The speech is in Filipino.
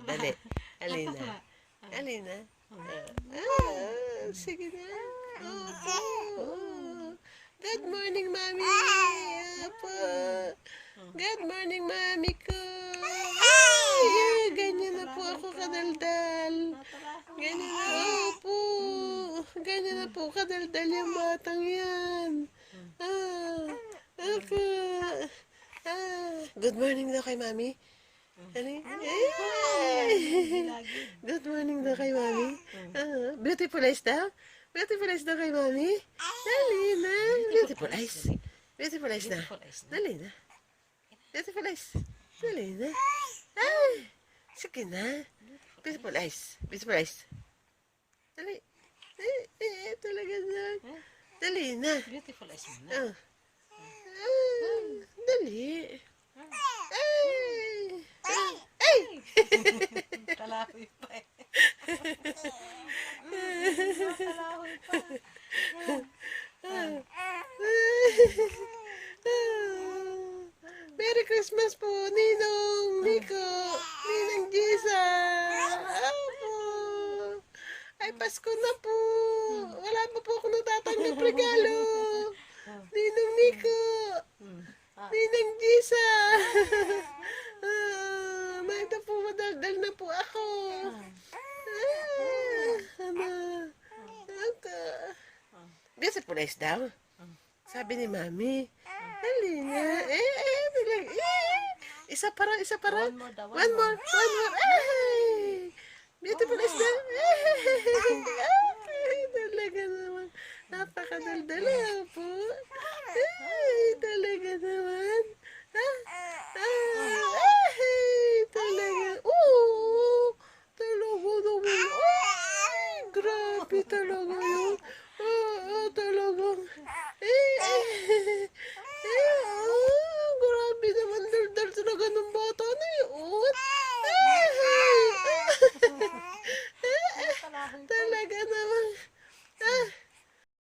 Dali. Alina. Alina. Sige na. Good morning, Mami. Apo. Good morning, Mami ko. Ganyan na po ako kadaldal. Ganyan na. Opo. Ganyan na po kadaldal yung batang yan. Opo. Good morning daw kay Mami. Good morning daw kay Mami. Beautiful eyes daw? Beautiful eyes daw kay Mami? Dali na. Beautiful eyes. Beautiful eyes na. Dali na. Beautiful eyes. Dali na. Ay, sige na. Beautiful eyes. Beautiful eyes. Dali. Talaga na. Dali na. Beautiful eyes mo na. Dali. Kalahoy pa eh. Kalahoy pa. Merry Christmas po, Ninong, Nico, Ninang Gisa. Apo. Ay, Pasko na po. Wala pa po ako natatanggap regalo. Ninong Nico. Ninang Gisa. Magda po, madaldal na po ako. Beautiful eyes daw. Sabi ni Mami. Dali na. Isa para. One more daw. One more. Ay! Beautiful eyes daw. Ay, talaga naman. Napakadaldal po. Ay, talaga naman. Talaga. Talaga naman. Ay, grabe talaga yun. Talagang.